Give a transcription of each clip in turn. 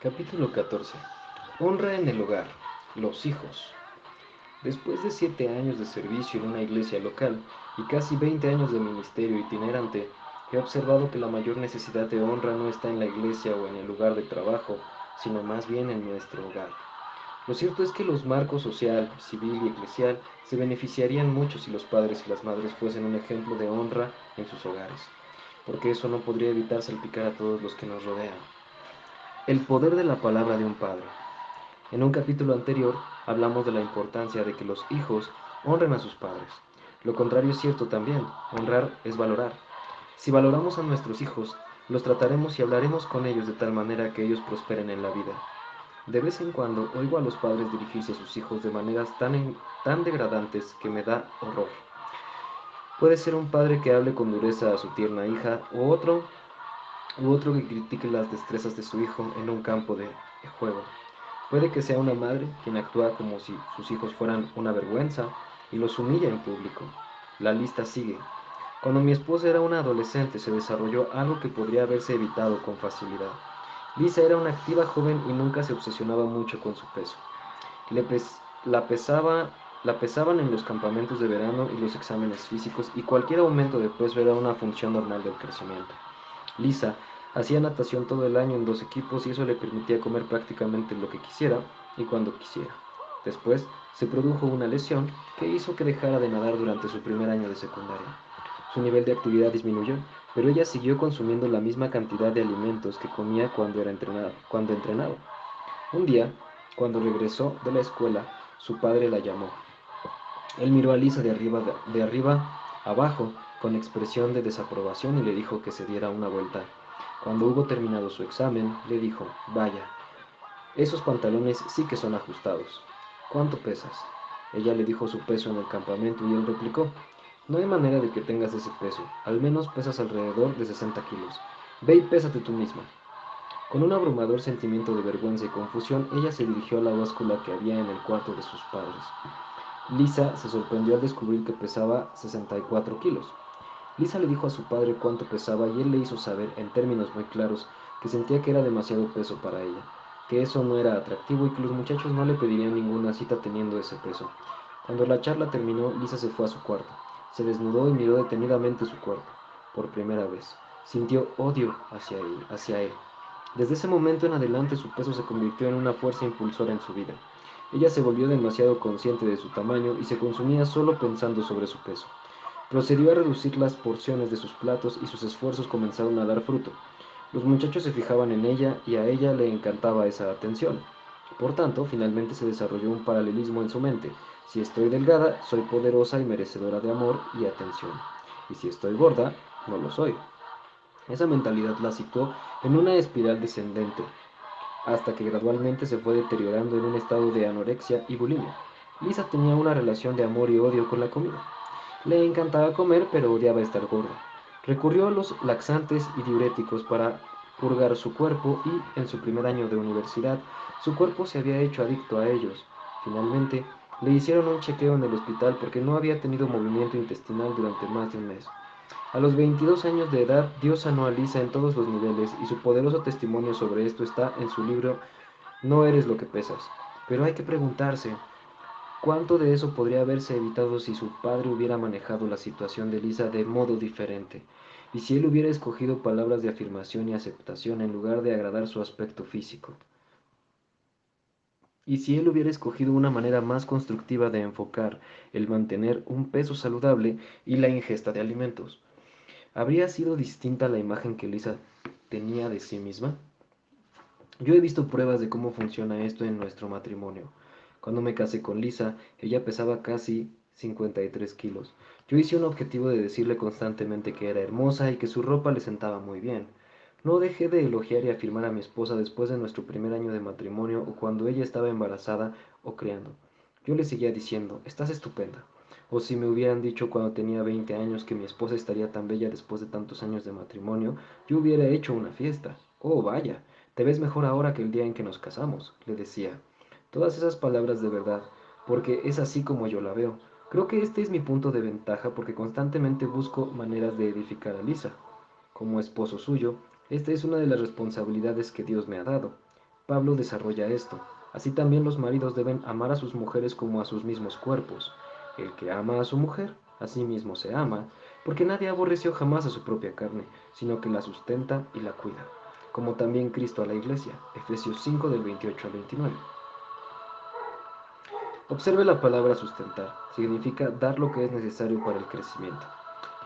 Capítulo 14. Honra en el hogar. Los hijos. Después de 7 años de servicio en una iglesia local y casi 20 años de ministerio itinerante, he observado que la mayor necesidad de honra no está en la iglesia o en el lugar de trabajo, sino más bien en nuestro hogar. Lo cierto es que los marcos social, civil y eclesial se beneficiarían mucho si los padres y las madres fuesen un ejemplo de honra en sus hogares, porque eso no podría evitar salpicar a todos los que nos rodean. El poder de la palabra de un padre. En un capítulo anterior hablamos de la importancia de que los hijos honren a sus padres. Lo contrario es cierto también, honrar es valorar. Si valoramos a nuestros hijos, los trataremos y hablaremos con ellos de tal manera que ellos prosperen en la vida. De vez en cuando oigo a los padres dirigirse a sus hijos de maneras tan degradantes que me da horror. Puede ser un padre que hable con dureza a su tierna hija u otro que critique las destrezas de su hijo en un campo de juego. Puede que sea una madre quien actúa como si sus hijos fueran una vergüenza y los humilla en público. La lista sigue. Cuando mi esposa era una adolescente se desarrolló algo que podría haberse evitado con facilidad. Lisa era una activa joven y nunca se obsesionaba mucho con su peso. Le pes- la, pesaba, la pesaban en los campamentos de verano y los exámenes físicos y cualquier aumento de peso era una función normal del crecimiento. Lisa hacía natación todo el año en 2 equipos y eso le permitía comer prácticamente lo que quisiera y cuando quisiera. Después se produjo una lesión que hizo que dejara de nadar durante su primer año de secundaria. Su nivel de actividad disminuyó, pero ella siguió consumiendo la misma cantidad de alimentos que comía cuando entrenaba. Un día, cuando regresó de la escuela, su padre la llamó. Él miró a Lisa de arriba abajo con expresión de desaprobación y le dijo que se diera una vuelta. Cuando hubo terminado su examen, le dijo, vaya, esos pantalones sí que son ajustados. ¿Cuánto pesas? Ella le dijo su peso en el campamento y él replicó, no hay manera de que tengas ese peso, al menos pesas alrededor de 60 kilos. Ve y pésate tú misma. Con un abrumador sentimiento de vergüenza y confusión, ella se dirigió a la báscula que había en el cuarto de sus padres. Lisa se sorprendió al descubrir que pesaba 64 kilos. Lisa le dijo a su padre cuánto pesaba y él le hizo saber, en términos muy claros, que sentía que era demasiado peso para ella, que eso no era atractivo y que los muchachos no le pedirían ninguna cita teniendo ese peso. Cuando la charla terminó, Lisa se fue a su cuarto. Se desnudó y miró detenidamente su cuerpo. Por primera vez, sintió odio hacia él. Desde ese momento en adelante su peso se convirtió en una fuerza impulsora en su vida. Ella se volvió demasiado consciente de su tamaño y se consumía solo pensando sobre su peso. Procedió a reducir las porciones de sus platos y sus esfuerzos comenzaron a dar fruto. Los muchachos se fijaban en ella y a ella le encantaba esa atención. Por tanto, finalmente se desarrolló un paralelismo en su mente. Si estoy delgada, soy poderosa y merecedora de amor y atención. Y si estoy gorda, no lo soy. Esa mentalidad la situó en una espiral descendente, hasta que gradualmente se fue deteriorando en un estado de anorexia y bulimia. Lisa tenía una relación de amor y odio con la comida. Le encantaba comer, pero odiaba estar gorda. Recurrió a los laxantes y diuréticos para purgar su cuerpo y, en su primer año de universidad, su cuerpo se había hecho adicto a ellos. Finalmente, le hicieron un chequeo en el hospital porque no había tenido movimiento intestinal durante más de un mes. A los 22 años de edad, Dios sanó a Lisa en todos los niveles y su poderoso testimonio sobre esto está en su libro No eres lo que pesas. Pero hay que preguntarse, ¿cuánto de eso podría haberse evitado si su padre hubiera manejado la situación de Lisa de modo diferente? Y si él hubiera escogido palabras de afirmación y aceptación en lugar de agradar su aspecto físico. Y si él hubiera escogido una manera más constructiva de enfocar el mantener un peso saludable y la ingesta de alimentos. ¿Habría sido distinta la imagen que Lisa tenía de sí misma? Yo he visto pruebas de cómo funciona esto en nuestro matrimonio. Cuando me casé con Lisa, ella pesaba casi 53 kilos. Yo hice un objetivo de decirle constantemente que era hermosa y que su ropa le sentaba muy bien. No dejé de elogiar y afirmar a mi esposa después de nuestro primer año de matrimonio o cuando ella estaba embarazada o criando. Yo le seguía diciendo, estás estupenda. O si me hubieran dicho cuando tenía 20 años que mi esposa estaría tan bella después de tantos años de matrimonio, yo hubiera hecho una fiesta. Oh, vaya. Te ves mejor ahora que el día en que nos casamos, le decía. Todas esas palabras de verdad, porque es así como yo la veo. Creo que este es mi punto de ventaja porque constantemente busco maneras de edificar a Lisa. Como esposo suyo, esta es una de las responsabilidades que Dios me ha dado. Pablo desarrolla esto. Así también los maridos deben amar a sus mujeres como a sus mismos cuerpos. El que ama a su mujer, a sí mismo se ama, porque nadie aborreció jamás a su propia carne, sino que la sustenta y la cuida, como también Cristo a la iglesia. Efesios 5 del 28 al 29. Observe la palabra sustentar. Significa dar lo que es necesario para el crecimiento.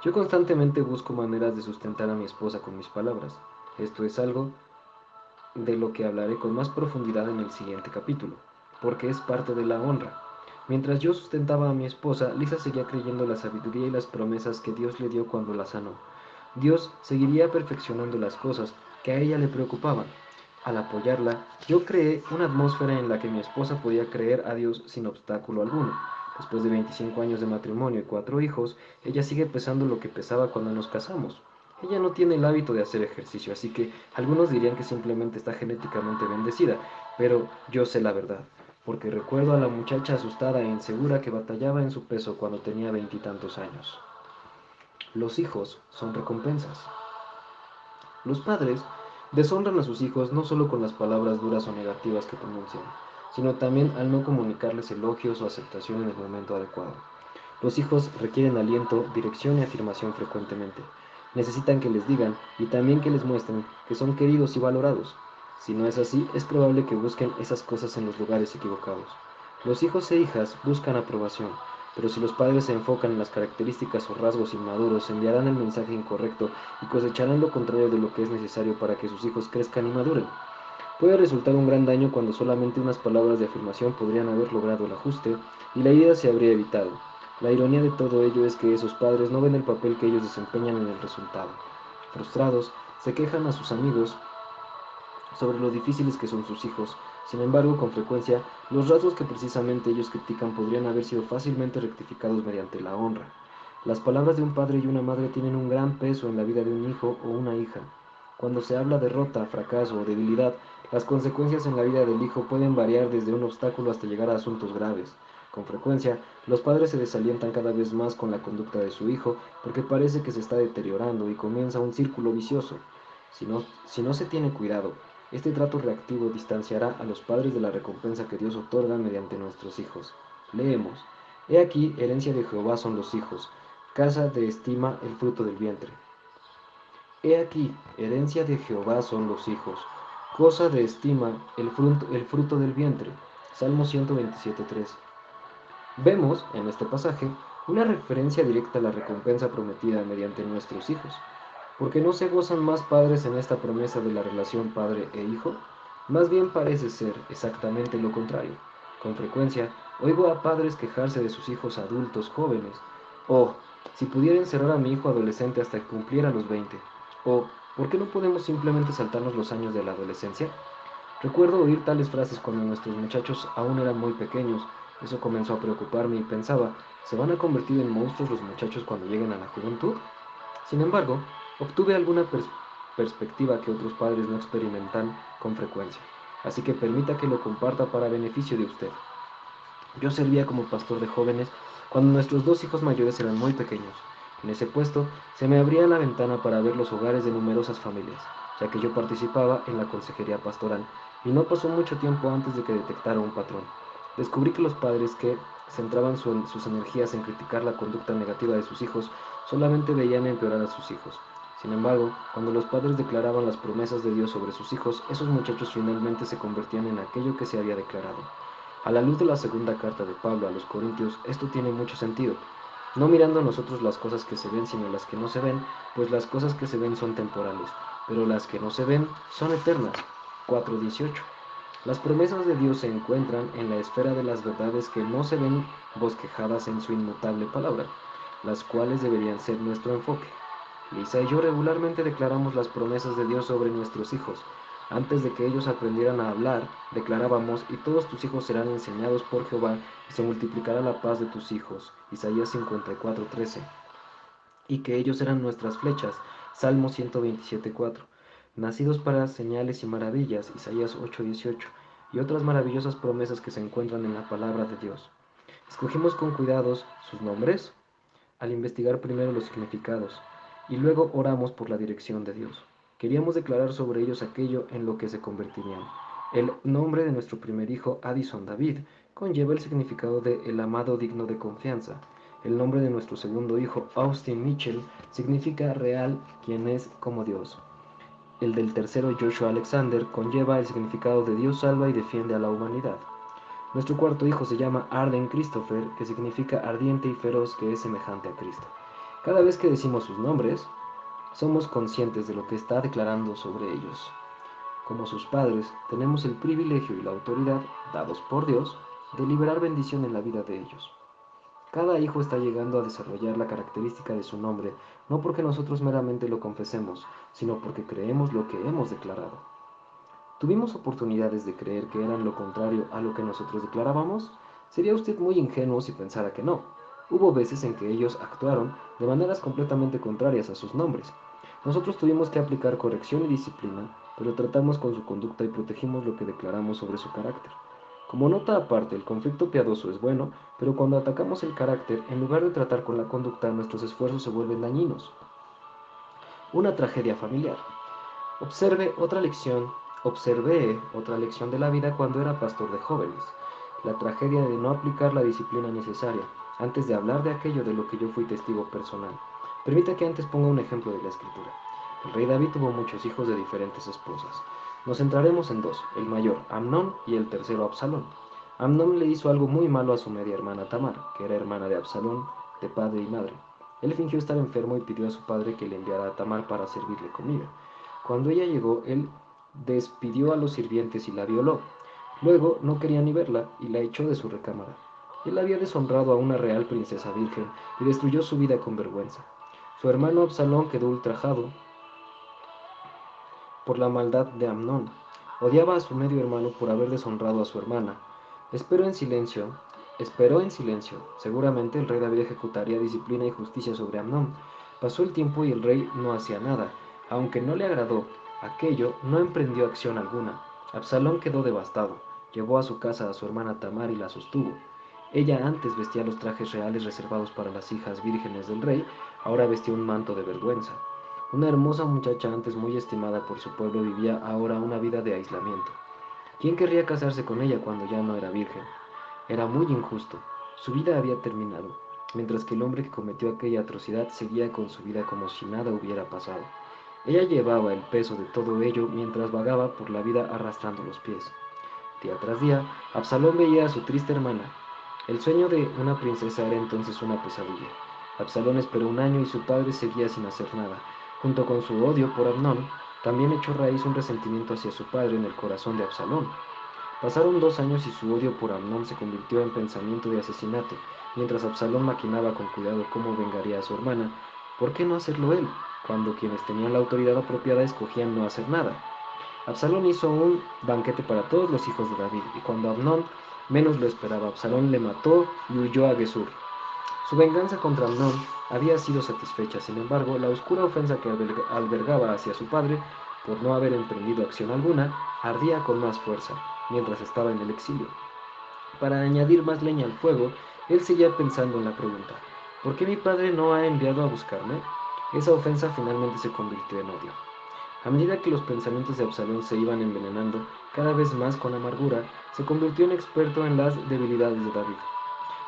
Yo constantemente busco maneras de sustentar a mi esposa con mis palabras. Esto es algo de lo que hablaré con más profundidad en el siguiente capítulo, porque es parte de la honra. Mientras yo sustentaba a mi esposa, Lisa seguía creyendo la sabiduría y las promesas que Dios le dio cuando la sanó. Dios seguiría perfeccionando las cosas que a ella le preocupaban. Al apoyarla, yo creé una atmósfera en la que mi esposa podía creer a Dios sin obstáculo alguno. Después de 25 años de matrimonio y 4 hijos, ella sigue pesando lo que pesaba cuando nos casamos. Ella no tiene el hábito de hacer ejercicio, así que algunos dirían que simplemente está genéticamente bendecida, pero yo sé la verdad, porque recuerdo a la muchacha asustada e insegura que batallaba en su peso cuando tenía 20 y tantos años. Los hijos son recompensas. Los padres deshonran a sus hijos no solo con las palabras duras o negativas que pronuncian, sino también al no comunicarles elogios o aceptación en el momento adecuado. Los hijos requieren aliento, dirección y afirmación frecuentemente. Necesitan que les digan y también que les muestren que son queridos y valorados. Si no es así, es probable que busquen esas cosas en los lugares equivocados. Los hijos e hijas buscan aprobación, pero si los padres se enfocan en las características o rasgos inmaduros, enviarán el mensaje incorrecto y cosecharán lo contrario de lo que es necesario para que sus hijos crezcan y maduren. Puede resultar un gran daño cuando solamente unas palabras de afirmación podrían haber logrado el ajuste y la herida se habría evitado. La ironía de todo ello es que esos padres no ven el papel que ellos desempeñan en el resultado. Frustrados, se quejan a sus amigos sobre lo difíciles que son sus hijos. Sin embargo, con frecuencia, los rasgos que precisamente ellos critican podrían haber sido fácilmente rectificados mediante la honra. Las palabras de un padre y una madre tienen un gran peso en la vida de un hijo o una hija. Cuando se habla de derrota, fracaso o debilidad, las consecuencias en la vida del hijo pueden variar desde un obstáculo hasta llegar a asuntos graves. Con frecuencia, los padres se desalientan cada vez más con la conducta de su hijo porque parece que se está deteriorando y comienza un círculo vicioso. Si no se tiene cuidado, este trato reactivo distanciará a los padres de la recompensa que Dios otorga mediante nuestros hijos. Leemos: He aquí, herencia de Jehová son los hijos, casa de estima el fruto del vientre. He aquí, herencia de Jehová son los hijos, cosa de estima el fruto del vientre. Salmo 127:3. Vemos, en este pasaje, una referencia directa a la recompensa prometida mediante nuestros hijos. ¿Porque no se gozan más padres en esta promesa de la relación padre e hijo? Más bien parece ser exactamente lo contrario. Con frecuencia, oigo a padres quejarse de sus hijos adultos jóvenes. Oh, si pudiera encerrar a mi hijo adolescente hasta que cumpliera los 20. O, ¿por qué no podemos simplemente saltarnos los años de la adolescencia? Recuerdo oír tales frases cuando nuestros muchachos aún eran muy pequeños. Eso comenzó a preocuparme y pensaba, ¿se van a convertir en monstruos los muchachos cuando lleguen a la juventud? Sin embargo, obtuve alguna perspectiva que otros padres no experimentan con frecuencia, así que permita que lo comparta para beneficio de usted. Yo servía como pastor de jóvenes cuando nuestros 2 hijos mayores eran muy pequeños. En ese puesto se me abría la ventana para ver los hogares de numerosas familias, ya que yo participaba en la consejería pastoral, y no pasó mucho tiempo antes de que detectara un patrón. Descubrí que los padres que centraban sus energías en criticar la conducta negativa de sus hijos solamente veían empeorar a sus hijos. Sin embargo, cuando los padres declaraban las promesas de Dios sobre sus hijos, esos muchachos finalmente se convertían en aquello que se había declarado. A la luz de la segunda carta de Pablo a los Corintios, esto tiene mucho sentido. No mirando a nosotros las cosas que se ven, sino las que no se ven, pues las cosas que se ven son temporales, pero las que no se ven son eternas. 4:18. Las promesas de Dios se encuentran en la esfera de las verdades que no se ven bosquejadas en su inmutable palabra, las cuales deberían ser nuestro enfoque. Lisa y yo regularmente declaramos las promesas de Dios sobre nuestros hijos. Antes de que ellos aprendieran a hablar, declarábamos: y todos tus hijos serán enseñados por Jehová, y se multiplicará la paz de tus hijos. Isaías 54:13. Y que ellos eran nuestras flechas. Salmo 127:4. Nacidos para señales y maravillas. Isaías 8:18. Y otras maravillosas promesas que se encuentran en la palabra de Dios. Escogimos con cuidados sus nombres al investigar primero los significados, y luego oramos por la dirección de Dios. Queríamos declarar sobre ellos aquello en lo que se convertirían. El nombre de nuestro primer hijo, Addison David, conlleva el significado de el amado digno de confianza. El nombre de nuestro segundo hijo, Austin Mitchell, significa real, quien es como Dios. El del tercero, Joshua Alexander, conlleva el significado de Dios salva y defiende a la humanidad. Nuestro cuarto hijo se llama Arden Christopher, que significa ardiente y feroz, que es semejante a Cristo. Cada vez que decimos sus nombres, somos conscientes de lo que está declarando sobre ellos. Como sus padres, tenemos el privilegio y la autoridad, dados por Dios, de liberar bendición en la vida de ellos. Cada hijo está llegando a desarrollar la característica de su nombre, no porque nosotros meramente lo confesemos, sino porque creemos lo que hemos declarado. ¿Tuvimos oportunidades de creer que eran lo contrario a lo que nosotros declarábamos? Sería usted muy ingenuo si pensara que no. Hubo veces en que ellos actuaron de maneras completamente contrarias a sus nombres. Nosotros tuvimos que aplicar corrección y disciplina, pero tratamos con su conducta y protegimos lo que declaramos sobre su carácter. Como nota aparte, el conflicto piadoso es bueno, pero cuando atacamos el carácter, en lugar de tratar con la conducta, nuestros esfuerzos se vuelven dañinos. Una tragedia familiar. Observé otra lección de la vida cuando era pastor de jóvenes. La tragedia de no aplicar la disciplina necesaria, antes de hablar de aquello de lo que yo fui testigo personal. Permita que antes ponga un ejemplo de la escritura. El rey David tuvo muchos hijos de diferentes esposas. Nos centraremos en dos, el mayor, Amnón, y el tercero, Absalón. Amnón le hizo algo muy malo a su media hermana Tamar, que era hermana de Absalón, de padre y madre. Él fingió estar enfermo y pidió a su padre que le enviara a Tamar para servirle comida. Cuando ella llegó, él despidió a los sirvientes y la violó. Luego no quería ni verla y la echó de su recámara. Él había deshonrado a una real princesa virgen y destruyó su vida con vergüenza. Su hermano Absalón quedó ultrajado por la maldad de Amnón. Odiaba a su medio hermano por haber deshonrado a su hermana. Esperó en silencio, esperó en silencio. Seguramente el rey David ejecutaría disciplina y justicia sobre Amnón. Pasó el tiempo y el rey no hacía nada. Aunque no le agradó aquello, no emprendió acción alguna. Absalón quedó devastado. Llevó a su casa a su hermana Tamar y la sostuvo. Ella antes vestía los trajes reales reservados para las hijas vírgenes del rey, ahora vestía un manto de vergüenza. Una hermosa muchacha antes muy estimada por su pueblo vivía ahora una vida de aislamiento. ¿Quién querría casarse con ella cuando ya no era virgen? Era muy injusto. Su vida había terminado, mientras que el hombre que cometió aquella atrocidad seguía con su vida como si nada hubiera pasado. Ella llevaba el peso de todo ello mientras vagaba por la vida arrastrando los pies. Día tras día, Absalón veía a su triste hermana. El sueño de una princesa era entonces una pesadilla. Absalón esperó un año y su padre seguía sin hacer nada. Junto con su odio por Amnón, también echó raíz un resentimiento hacia su padre en el corazón de Absalón. Pasaron 2 años y su odio por Amnón se convirtió en pensamiento de asesinato, mientras Absalón maquinaba con cuidado cómo vengaría a su hermana. ¿Por qué no hacerlo él, cuando quienes tenían la autoridad apropiada escogían no hacer nada? Absalón hizo un banquete para todos los hijos de David, y cuando Amnón menos lo esperaba, Absalón le mató y huyó a Gesur. Su venganza contra Amnón había sido satisfecha, sin embargo, la oscura ofensa que albergaba hacia su padre, por no haber emprendido acción alguna, ardía con más fuerza, mientras estaba en el exilio. Para añadir más leña al fuego, él seguía pensando en la pregunta, ¿por qué mi padre no ha enviado a buscarme? Esa ofensa finalmente se convirtió en odio. A medida que los pensamientos de Absalón se iban envenenando cada vez más con amargura, se convirtió en experto en las debilidades de David.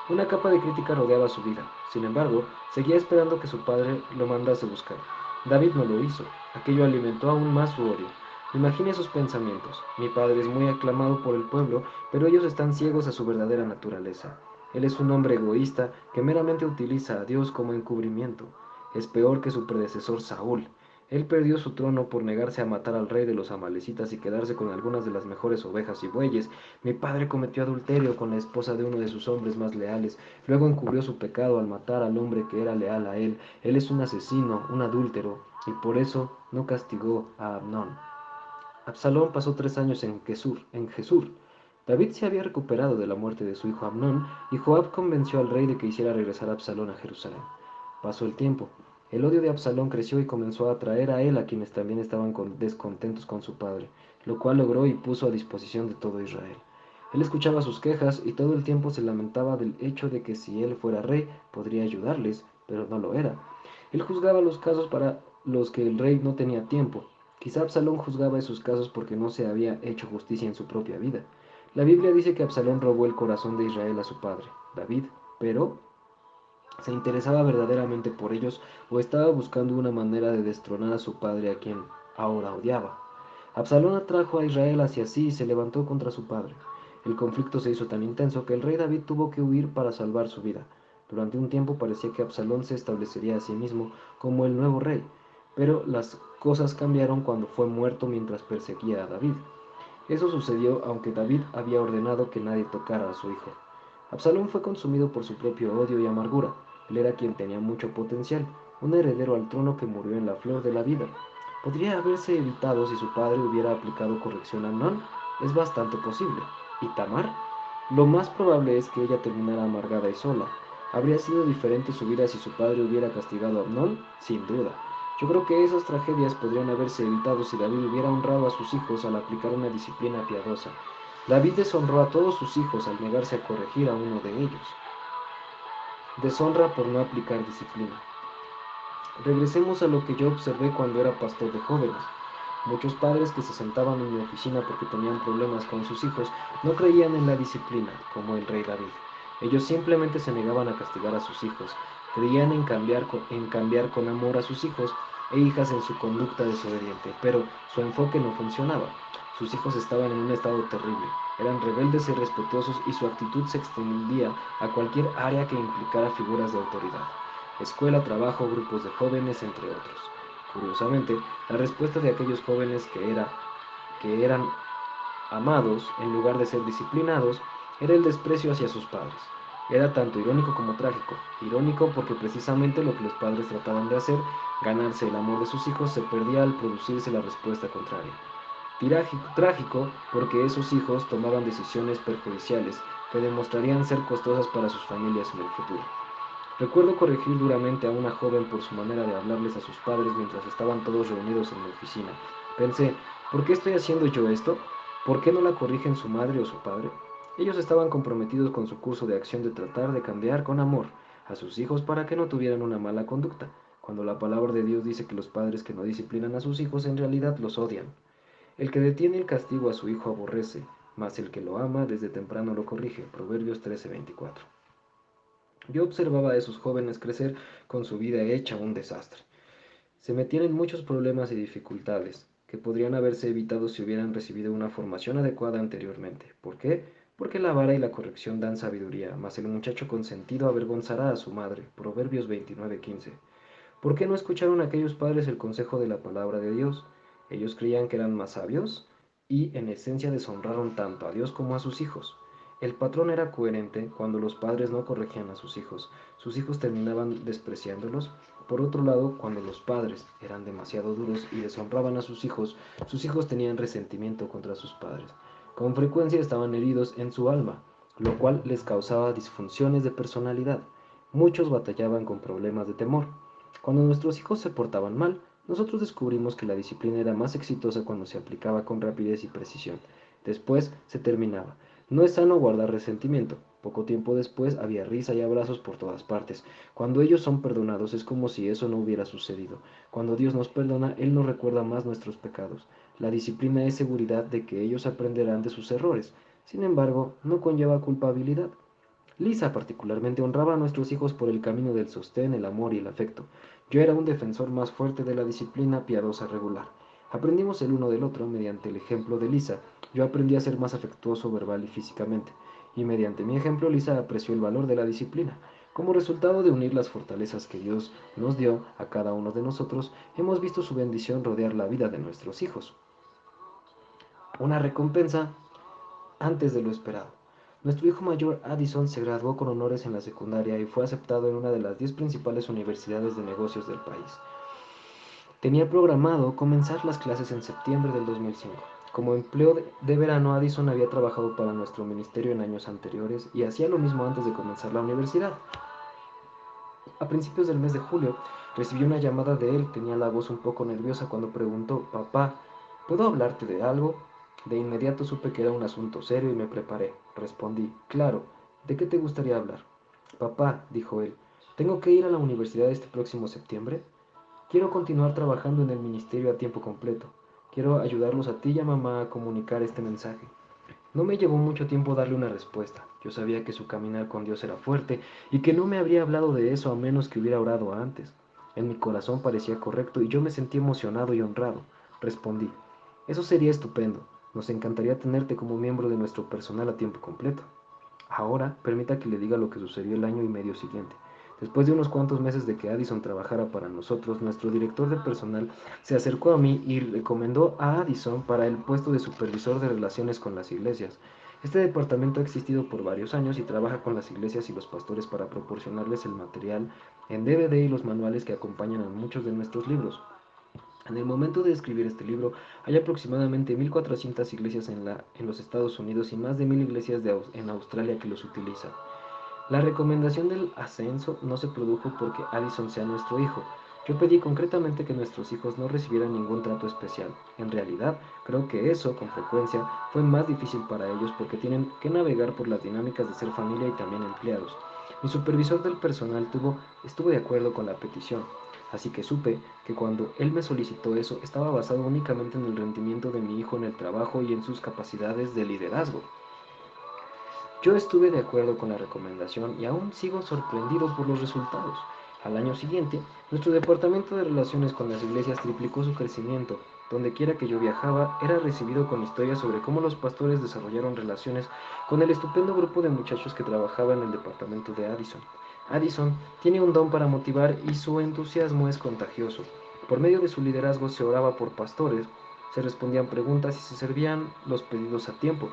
Una capa de crítica rodeaba su vida. Sin embargo, seguía esperando que su padre lo mandase buscar. David no lo hizo. Aquello alimentó aún más su odio. Imagine sus pensamientos. Mi padre es muy aclamado por el pueblo, pero ellos están ciegos a su verdadera naturaleza. Él es un hombre egoísta que meramente utiliza a Dios como encubrimiento. Es peor que su predecesor Saúl. Él perdió su trono por negarse a matar al rey de los amalecitas y quedarse con algunas de las mejores ovejas y bueyes. Mi padre cometió adulterio con la esposa de uno de sus hombres más leales. Luego encubrió su pecado al matar al hombre que era leal a él. Él es un asesino, un adúltero, y por eso no castigó a Amnón. Absalón pasó 3 años en Gesur. David se había recuperado de la muerte de su hijo Amnón, y Joab convenció al rey de que hiciera regresar a Absalón a Jerusalén. Pasó el tiempo. El odio de Absalón creció y comenzó a atraer a él a quienes también estaban descontentos con su padre, lo cual logró y puso a disposición de todo Israel. Él escuchaba sus quejas y todo el tiempo se lamentaba del hecho de que si él fuera rey podría ayudarles, pero no lo era. Él juzgaba los casos para los que el rey no tenía tiempo. Quizá Absalón juzgaba esos casos porque no se había hecho justicia en su propia vida. La Biblia dice que Absalón robó el corazón de Israel a su padre, David, pero ¿se interesaba verdaderamente por ellos o estaba buscando una manera de destronar a su padre a quien ahora odiaba? Absalón atrajo a Israel hacia sí y se levantó contra su padre. El conflicto se hizo tan intenso que el rey David tuvo que huir para salvar su vida. Durante un tiempo parecía que Absalón se establecería a sí mismo como el nuevo rey, pero las cosas cambiaron cuando fue muerto mientras perseguía a David. Eso sucedió aunque David había ordenado que nadie tocara a su hijo. Absalón fue consumido por su propio odio y amargura. Él era quien tenía mucho potencial, un heredero al trono que murió en la flor de la vida. ¿Podría haberse evitado si su padre hubiera aplicado corrección a Amnón? Es bastante posible. ¿Y Tamar? Lo más probable es que ella terminara amargada y sola. ¿Habría sido diferente su vida si su padre hubiera castigado a Amnón? Sin duda. Yo creo que esas tragedias podrían haberse evitado si David hubiera honrado a sus hijos al aplicar una disciplina piadosa. David deshonró a todos sus hijos al negarse a corregir a uno de ellos. Deshonra por no aplicar disciplina. Regresemos a lo que yo observé cuando era pastor de jóvenes. Muchos padres que se sentaban en mi oficina porque tenían problemas con sus hijos no creían en la disciplina, como el rey David. Ellos simplemente se negaban a castigar a sus hijos, creían en cambiar con amor a sus hijos e hijas en su conducta desobediente, pero su enfoque no funcionaba. Sus hijos estaban en un estado terrible, eran rebeldes e irrespetuosos y su actitud se extendía a cualquier área que implicara figuras de autoridad, escuela, trabajo, grupos de jóvenes, entre otros. Curiosamente, la respuesta de aquellos jóvenes que eran amados en lugar de ser disciplinados era el desprecio hacia sus padres. Era tanto irónico como trágico. Irónico porque precisamente lo que los padres trataban de hacer, ganarse el amor de sus hijos, se perdía al producirse la respuesta contraria. Trágico porque esos hijos tomaban decisiones perjudiciales que demostrarían ser costosas para sus familias en el futuro. Recuerdo corregir duramente a una joven por su manera de hablarles a sus padres mientras estaban todos reunidos en la oficina. Pensé, ¿por qué estoy haciendo yo esto? ¿Por qué no la corrigen su madre o su padre? Ellos estaban comprometidos con su curso de acción de tratar de cambiar con amor a sus hijos para que no tuvieran una mala conducta, cuando la palabra de Dios dice que los padres que no disciplinan a sus hijos en realidad los odian. El que detiene el castigo a su hijo aborrece, mas el que lo ama desde temprano lo corrige. Proverbios 13:24. Yo observaba a esos jóvenes crecer con su vida hecha un desastre. Se metían en muchos problemas y dificultades que podrían haberse evitado si hubieran recibido una formación adecuada anteriormente. ¿Por qué? Porque la vara y la corrección dan sabiduría, mas el muchacho consentido avergonzará a su madre. Proverbios 29:15. ¿Por qué no escucharon aquellos padres el consejo de la palabra de Dios? Ellos creían que eran más sabios y en esencia deshonraron tanto a Dios como a sus hijos. El patrón era coherente cuando los padres no corregían a sus hijos terminaban despreciándolos. Por otro lado, cuando los padres eran demasiado duros y deshonraban a sus hijos tenían resentimiento contra sus padres. Con frecuencia estaban heridos en su alma, lo cual les causaba disfunciones de personalidad. Muchos batallaban con problemas de temor. Cuando nuestros hijos se portaban mal, nosotros descubrimos que la disciplina era más exitosa cuando se aplicaba con rapidez y precisión. Después se terminaba. No es sano guardar resentimiento. Poco tiempo después había risa y abrazos por todas partes. Cuando ellos son perdonados es como si eso no hubiera sucedido. Cuando Dios nos perdona, Él no recuerda más nuestros pecados. La disciplina es seguridad de que ellos aprenderán de sus errores. Sin embargo, no conlleva culpabilidad. Lisa particularmente honraba a nuestros hijos por el camino del sostén, el amor y el afecto. Yo era un defensor más fuerte de la disciplina piadosa regular. Aprendimos el uno del otro mediante el ejemplo de Lisa. Yo aprendí a ser más afectuoso verbal y físicamente, y mediante mi ejemplo Lisa apreció el valor de la disciplina. Como resultado de unir las fortalezas que Dios nos dio a cada uno de nosotros, hemos visto su bendición rodear la vida de nuestros hijos. Una recompensa antes de lo esperado. Nuestro hijo mayor, Addison, se graduó con honores en la secundaria y fue aceptado en una de las 10 principales universidades de negocios del país. Tenía programado comenzar las clases en septiembre del 2005. Como empleo de verano, Addison había trabajado para nuestro ministerio en años anteriores y hacía lo mismo antes de comenzar la universidad. A principios del mes de julio, recibí una llamada de él. Tenía la voz un poco nerviosa cuando preguntó: «Papá, ¿puedo hablarte de algo?». De inmediato supe que era un asunto serio y me preparé. Respondí: «Claro, ¿de qué te gustaría hablar?». «Papá», dijo él, «¿tengo que ir a la universidad este próximo septiembre? Quiero continuar trabajando en el ministerio a tiempo completo. Quiero ayudarlos a ti y a mamá a comunicar este mensaje. No me llevó mucho tiempo darle una respuesta. Yo sabía que su caminar con Dios era fuerte y que no me habría hablado de eso a menos que hubiera orado antes. En mi corazón parecía correcto y yo me sentí emocionado y honrado. Respondí, eso sería estupendo. Nos encantaría tenerte como miembro de nuestro personal a tiempo completo. Ahora, permita que le diga lo que sucedió el año y medio siguiente. Después de unos cuantos meses de que Addison trabajara para nosotros, nuestro director de personal se acercó a mí y recomendó a Addison para el puesto de supervisor de relaciones con las iglesias. Este departamento ha existido por varios años y trabaja con las iglesias y los pastores para proporcionarles el material en DVD y los manuales que acompañan a muchos de nuestros libros. En el momento de escribir este libro, hay aproximadamente 1.400 iglesias en los Estados Unidos y más de 1.000 iglesias en Australia que los utilizan. La recomendación del ascenso no se produjo porque Addison sea nuestro hijo. Yo pedí concretamente que nuestros hijos no recibieran ningún trato especial. En realidad, creo que eso, con frecuencia, fue más difícil para ellos porque tienen que navegar por las dinámicas de ser familia y también empleados. Mi supervisor del personal estuvo de acuerdo con la petición, así que supe que cuando él me solicitó eso estaba basado únicamente en el rendimiento de mi hijo en el trabajo y en sus capacidades de liderazgo. Yo estuve de acuerdo con la recomendación y aún sigo sorprendido por los resultados. Al año siguiente, nuestro departamento de relaciones con las iglesias triplicó su crecimiento. Donde quiera que yo viajaba, era recibido con historias sobre cómo los pastores desarrollaron relaciones con el estupendo grupo de muchachos que trabajaba en el departamento de Addison. Addison tiene un don para motivar y su entusiasmo es contagioso. Por medio de su liderazgo se oraba por pastores, se respondían preguntas y se servían los pedidos a tiempo.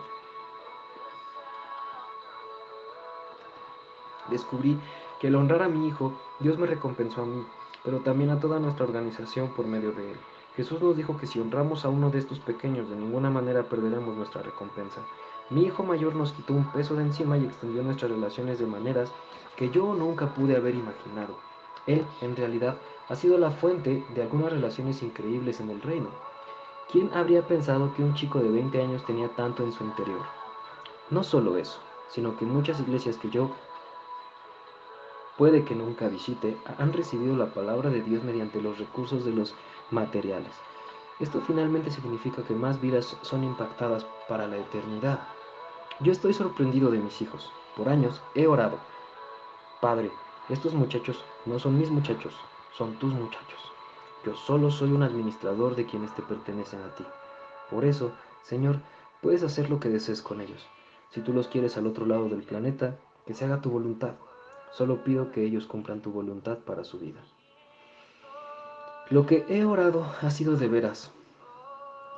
Descubrí que al honrar a mi hijo, Dios me recompensó a mí, pero también a toda nuestra organización por medio de él. Jesús nos dijo que si honramos a uno de estos pequeños, de ninguna manera perderemos nuestra recompensa. Mi hijo mayor nos quitó un peso de encima y extendió nuestras relaciones de maneras que yo nunca pude haber imaginado. Él, en realidad, ha sido la fuente de algunas relaciones increíbles en el reino. ¿Quién habría pensado que un chico de 20 años tenía tanto en su interior? No solo eso, sino que muchas iglesias que yo puede que nunca visite, han recibido la palabra de Dios mediante los recursos de los materiales. Esto finalmente significa que más vidas son impactadas para la eternidad. Yo estoy sorprendido de mis hijos. Por años he orado, Padre, estos muchachos no son mis muchachos, son tus muchachos. Yo solo soy un administrador de quienes te pertenecen a ti. Por eso, Señor, puedes hacer lo que desees con ellos. Si tú los quieres al otro lado del planeta, que se haga tu voluntad. Solo pido que ellos cumplan tu voluntad para su vida. Lo que he orado ha sido de veras.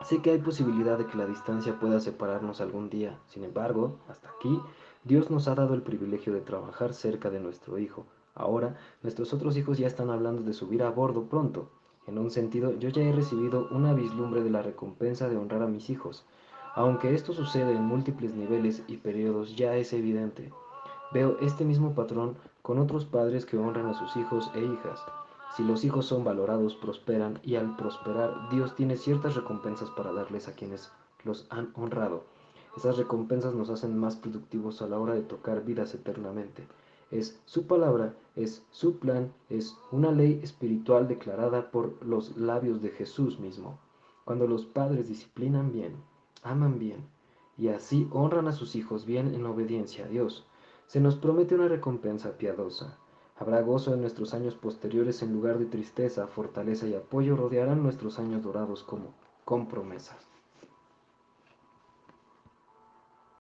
Sé que hay posibilidad de que la distancia pueda separarnos algún día. Sin embargo, hasta aquí, Dios nos ha dado el privilegio de trabajar cerca de nuestro hijo. Ahora, nuestros otros hijos ya están hablando de subir a bordo pronto. En un sentido, yo ya he recibido una vislumbre de la recompensa de honrar a mis hijos. Aunque esto sucede en múltiples niveles y periodos, ya es evidente. Veo este mismo patrón con otros padres que honran a sus hijos e hijas. Si los hijos son valorados, prosperan y al prosperar, Dios tiene ciertas recompensas para darles a quienes los han honrado. Esas recompensas nos hacen más productivos a la hora de tocar vidas eternamente. Es su palabra, es su plan, es una ley espiritual declarada por los labios de Jesús mismo. Cuando los padres disciplinan bien, aman bien y así honran a sus hijos bien en obediencia a Dios, se nos promete una recompensa piadosa. Habrá gozo en nuestros años posteriores en lugar de tristeza, fortaleza y apoyo rodearán nuestros años dorados como con promesas.